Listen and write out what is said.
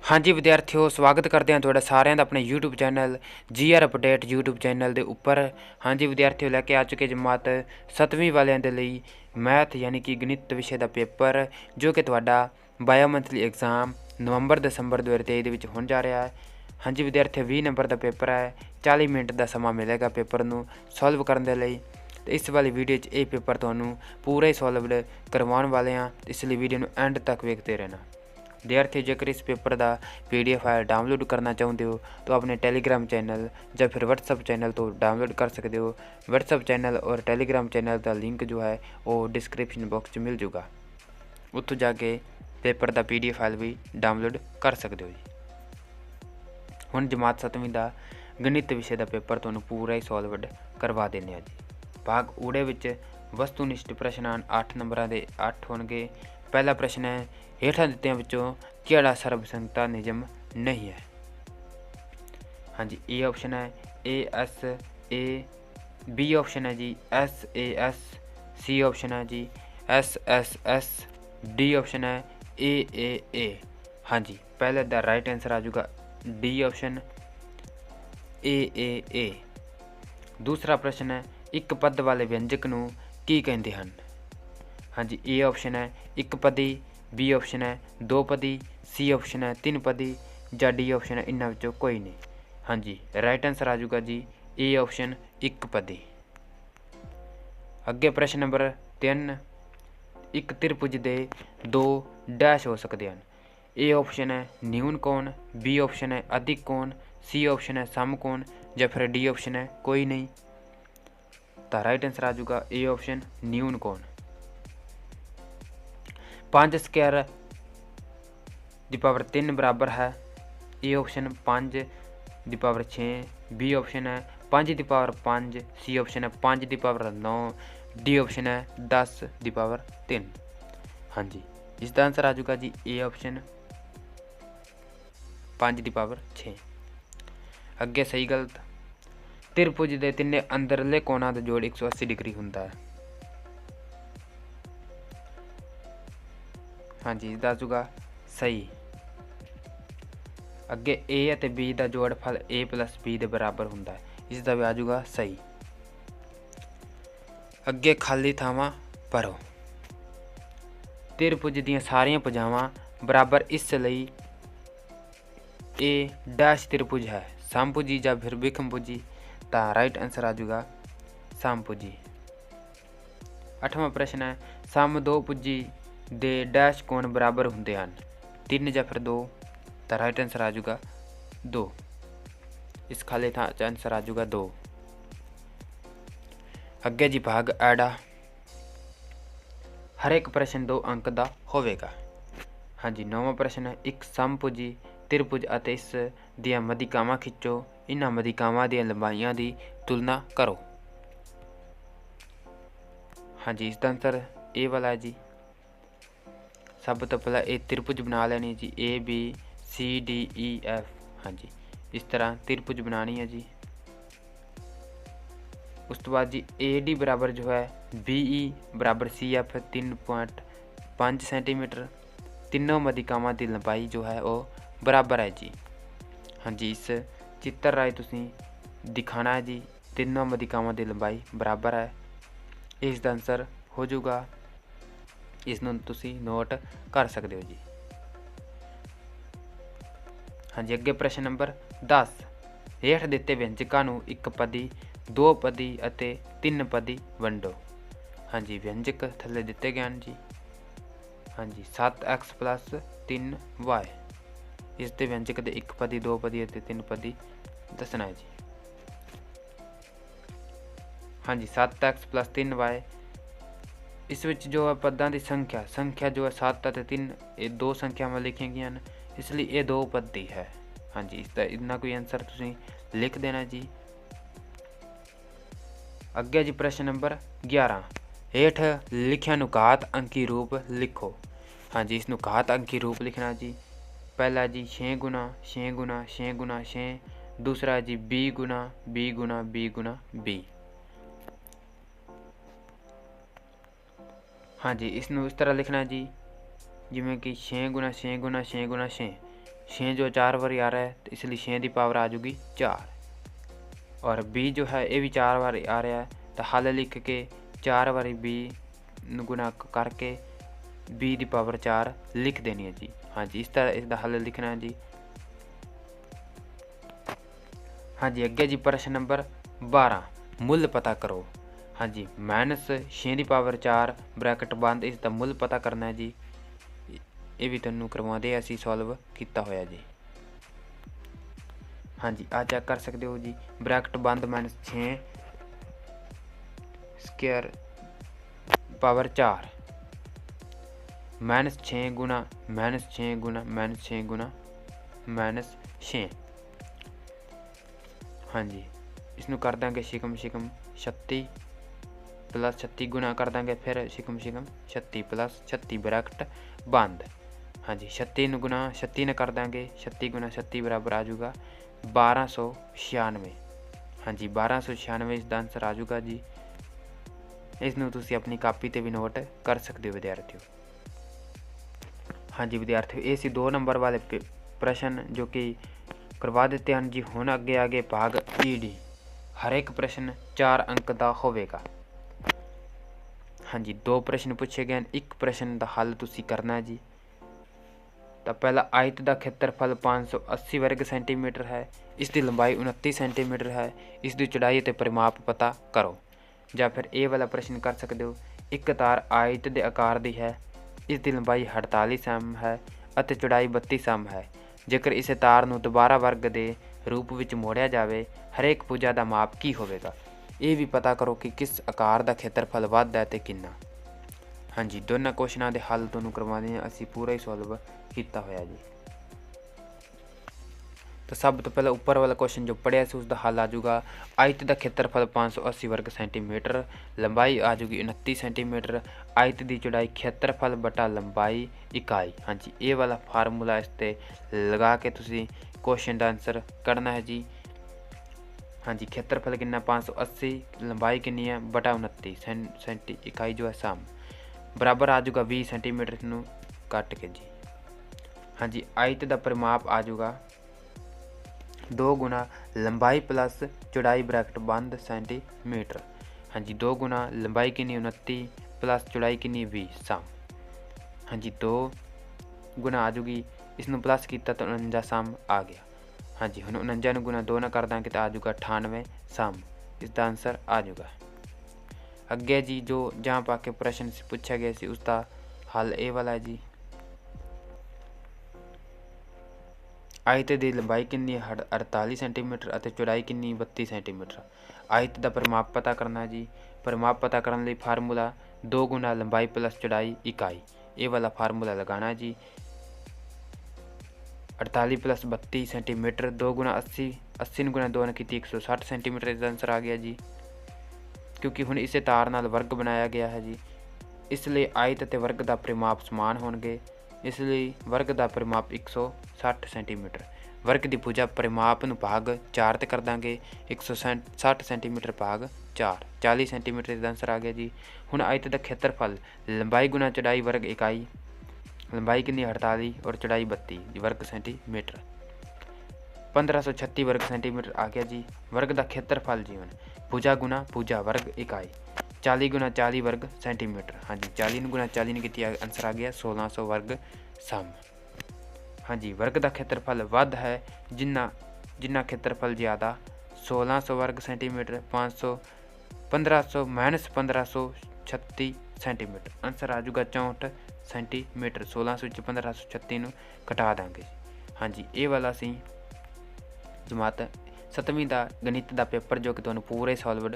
हाँ जी विद्यार्थियों, स्वागत करते हैं थोड़ा सारे अपने YouTube channel GR update YouTube channel के उपर। हाँ जी विद्यार्थियों, लैके आ चुके जमात 7वीं वालियां दे लई मैथ यानी कि गणित विषय का पेपर, जो कि तुहाडा बायो मंथली एग्जाम नवंबर दसंबर 2023 होने जा रहा है। हाँ जी विद्यार्थियों, 20 नंबर का पेपर है, 40 मिनट का समा मिलेगा पेपर नूं सॉल्व करने के लिए। तो इस वाली वीडियो ये पेपर तुहानूं पूरा ही सॉल्व करवाने वाले हैं, इसलिए वीडियो नूं एंड तक वेखते रहना। विद्यार्थी जेकर इस पेपर का PDF फाइल डाउनलोड करना चाहते हो तो अपने टेलीग्राम चैनल या फिर व्हाट्सअप चैनल तो डाउनलोड कर सकते हो। व्हाट्सअप चैनल और टेलीग्राम चैनल का लिंक जो है वो डिस्क्रिप्शन बॉक्स में मिल जाएगा, उत्थों जाके पेपर का PDF फाइल भी डाउनलोड कर सकते हो जी। हुण जमात 7वीं का गणित विषय का पेपर तुहानूं पूरा ही सॉल्व करवा देने जी। भाग ऊड़े विच वस्तुनिष्ठ प्रश्न 8 नंबरों के 8 होंगे। पहला प्रश्न है, हेठां दित्तियां विचों किहड़ा सर्वसंगता नियम नहीं है। हाँ जी, ए ऑप्शन है ASA, बी ऑप्शन है जी SAS, सी ऑप्शन है जी SSS, डी ऑप्शन है AAA। हाँ जी, पहले दा राइट आंसर आ जाएगा डी ऑप्शन AAA। दूसरा प्रश्न है, एक पद वाले व्यंजक नूं की कहते हैं। हाँ जी, ए ऑप्शन है एक पदी, बी ऑप्शन है दो पदी, सी ऑप्शन है तीन पदी, या डी ऑप्शन है इन्हां विचों कोई नहीं। हाँ जी, राइट आंसर आ जाऊगा जी ए ऑप्शन एक पदी। अगे प्रश्न नंबर 3, एक त्रिभुज दे दो डैश हो सकते हैं। ए ऑप्शन है न्यून कोण, बी ऑप्शन है अधिक कोण, सी ऑप्शन है समकोण, या फिर डी ऑप्शन है कोई नहीं। तो राइट आंसर आ जाऊगा ए ऑप्शन न्यून कोण। 5 स्क्वायर दी पावर 3 बराबर है। ए ऑप्शन 5 दी पावर 6, बी ऑप्शन है 5 दी पावर 5, सी ऑप्शन है 5 दी पावर 9, डी ऑप्शन है 10 दी पावर 3। हाँ जी, इसका आंसर आ जाऊगा जी ए ऑप्शन 5 दी पावर 6। अगे सही गलत, त्रिभुज के तिने अंदरले कोणों का जोड़ 180 डिग्री होंदा है। हाँ जी, इसका आ जाऊगा सही। अगे ए ते बी का जोड़फल A + B के बराबर होंदा है, इसका भी आ जाऊगा सही। अगे खाली थावां भरो। त्रिभुज दीयां सारियां भुजावां बराबर इसलिए ए डैश त्रिभुज है, समभुजी या फिर विषमभुजी। तो राइट आंसर आ जाऊगा समभुजी। 8वां प्रश्न है, सम दो भुजी दे डैश कोण बराबर होंदे हैं, 3 या फिर 2। तो राइट आंसर आ जाऊगा 2। इस खाली थां आंसर आ जाऊगा 2। अगे जी भाग एड़ा, हर एक प्रश्न 2 अंक का होवेगा। हाँ जी, 9वां प्रश्न है, एक समभुजी त्रिभुज अते इस दियां मध्यिकावां खिंचो, इन्हां मध्यिकावां दियां लंबाइयां दी तुलना करो। हाँ जी, इसका आंसर ए वाला है जी। सब तो पहला ये त्रिभुज बना लेनी जी, ABCDEF। हाँ जी, इस तरह त्रिभुज बनानी है जी। उस तो बाद जी AD बराबर जो है BE बराबर CF 3.5 सेंटीमीटर। तीनों मध्यिकावां की लंबाई जो है वो बराबर है जी। हाँ जी, इस चित्र राय तुसीं दिखाना है जी, तीनों मध्यिकावां की लंबाई बराबर है। इसका आंसर हो जाऊगा, इसनूं तुसीं नोट कर सकते हो जी। हाँ जी, अगे प्रश्न नंबर 10, हेठ दिते व्यंजकां नूं एक पदी, दो पदी अते तीन पदी वंडो। हाँ जी, व्यंजक थले दिते गए हैं जी। हाँ जी, 7x + 3y। इसके व्यंजक दे एक पदी, दो पदी अते तीन पदी दसना है जी। हाँ जी, 7x + 3y। इस विच जो है पदां की संख्या जो है 7 अते 3 ये दो संख्या में लिखी गई हैं, इसलिए ये दो पदी है। हाँ जी, इसका इतना कोई आंसर तुसीं लिख देना जी। अगे जी प्रश्न नंबर 11, हेठ लिखिया नूं घात अंकी रूप लिखो। हाँ जी, इसनूं घात अंकी रूप लिखना जी। पहला जी 6 गुना 6 गुना 6 गुना 6, दूसरा जी B गुना B गुना B गुना B। हाँ जी, इसनूं इस तरह लिखना जी, जिमें कि 6 गुना 6 गुना 6 गुना 6, 6 जो 4 बारी आ रहा है तो इसलिए 6 की पावर आ जाऊगी 4। और बी जो है ये भी 4 बार आ रहा है तो हल लिख के 4 बारी बी गुणा करके बी की पावर 4 लिख देनी है जी। हाँ जी, इस तरह इसका हल लिखना है जी। हाँ जी, अगे जी प्रश्न नंबर 12, मुल पता करो। हाँ जी, -6 की पावर 4 ब्रैकेट बंद इसका मुल पता करना है जी। ये भी तुहानू करवाते असी सॉल्व किया होया जी। हाँ जी, आ चेक कर सकते हो जी, ब्रैकेट बंद -6 स्क्वायर पावर 4 -6 गुणा -6 गुणा -6 गुणा -6। हाँ जी, इसनू कर देंगे शिकम 36 प्लस 36 गुणा कर देंगे फिर शिकम 36 प्लस 36 ब्रैकेट बंद। हाँ जी, 36 गुणा 36 ने कर देंगे 36 गुणा 36 बराबर आ जाऊगा 1296। हाँ जी, 1296 इसका आंसर आ जाऊगा जी। इसनू तुसी अपनी कापी ते भी नोट कर सकते हो विद्यार्थियों। हाँ जी विद्यार्थियों, ये सी 2 नंबर वाले प्रश्न जो कि करवा देते हैं जी। हुण आगे भाग ईडी, हर एक प्रश्न 4 अंक का होवेगा। हाँ जी, 2 प्रश्न पूछे गए, एक प्रश्न का हल तुसी करना है जी। तो पहला, आयत का खेत्रफल 580 वर्ग सेंटीमीटर है, इसकी लंबाई 29 सेंटीमीटर है, इसकी चौड़ाई ते परिमाप पता करो। या फिर ये वाला प्रश्न कर सकते हो, एक तार आयत के आकार की है, इसकी लंबाई 48 एम है और चौड़ाई 32 एम है। जेकर इस तार नूं दोबारा वर्ग के रूप में मोड़िया जाए, हरेक भुजा का माप की होवेगा। ये भी पता करो कि किस आकार का खेत्रफल वध है तो कितना। हाँ जी, दोनों क्वेश्चनों के हल तुहानूं करवाने हैं असी पूरा ही सॉल्व किया होया जी। तो सब तो पहले ऊपर वाला क्वेश्चन जो पढ़िया से उसका हल आ जाऊगा, आयत का खेत्रफल 580 वर्ग सेंटीमीटर, लंबाई आ जाऊगी 29 सेंटीमीटर, आयत की चौड़ाई खेत्रफल बटा लंबाई इकाई। हाँ जी, ये वाला फार्मूला इस पर लगा के तुसी क्वेश्चन का आंसर करना है जी। हाँ जी, खेत्रफल कितना 580, लंबाई कितनी है बटा 29 सेंटी, इकाई जो है साम बराबर आ जाऊगा 20 सेंटीमीटर नूं कट के जी। हाँ जी, आयत का परिमाप आ जाऊगा 2 गुणा लंबाई प्लस चौड़ाई ब्रैकेट बंद सेंटीमीटर। हाँ जी, 2 गुणा लंबाई कितनी 29 प्लस चौड़ाई कितनी 20 साम। हाँ जी, 2 गुणा आ जाऊगी, इसनों प्लस किया तो 49 साम आ गया। हाँ जी, हम 49 गुणा 2 ना कर देंगे तो आ जाऊगा 98 साम, इसका आंसर आ जाऊगा। अगे जी जो जहाँ पा के प्रश्न से पूछा गया सी उसका हल ए वाला है जी। आयत की लंबाई कितनी 48 सेंटीमीटर और चौड़ाई कितनी 32 सेंटीमीटर। आयत का परिमाप पता करना जी। परिमाप पता करने लिए फार्मूला 2 गुणा लंबाई प्लस चौड़ाई इकाई, ये वाला फार्मूला लगाना जी। 48 प्लस 32 सेंटीमीटर, 2 गुणा 80, 80 गुणा 2 ने की 160 सेंटीमीटर, इसका आंसर आ गया जी। क्योंकि हुण इसे तार नाल वर्ग बनाया गया है जी, इसलिए आयत ते वर्ग का परिमाप समान होणगे, इसलिए वर्ग का परिमाप 160 सेंटीमीटर। वर्ग की भुजा परिमाप नूं भाग 4 ते कर देंगे, 160 सेंटीमीटर भाग 4 40 सेंटीमीटर, इसका आंसर आ गया जी। हुण आयत का खेत्रफल लंबाई गुणा चौड़ाई वर्ग इकाई, लंबाई कितनी 48 और चौड़ाई 32 वर्ग सेंटीमीटर, 1536 वर्ग सेंटीमीटर आ गया जी। वर्ग का खेत्रफल जीवन भुजा गुणा भुजा वर्ग इकाई 40 गुणा 40 वर्ग सेंटीमीटर। हाँ जी, 40 गुणा 40 ने की आंसर आ गया 1600 वर्ग सम। हाँ जी, वर्ग का खेत्रफल वध है जिन्ना जिन्ना खेत्रफल ज़्यादा 1600 वर्ग सेंटीमीटर, 1500 माइनस 1536 सेंटीमीटर, आंसर आ जाऊगा 64 सेंटीमीटर। 1600 1536 घटा देंगे। हाँ जी, ये वाला सी जमात 7वीं का गणित का पेपर जो कि तुहानूं पूरे सॉल्वड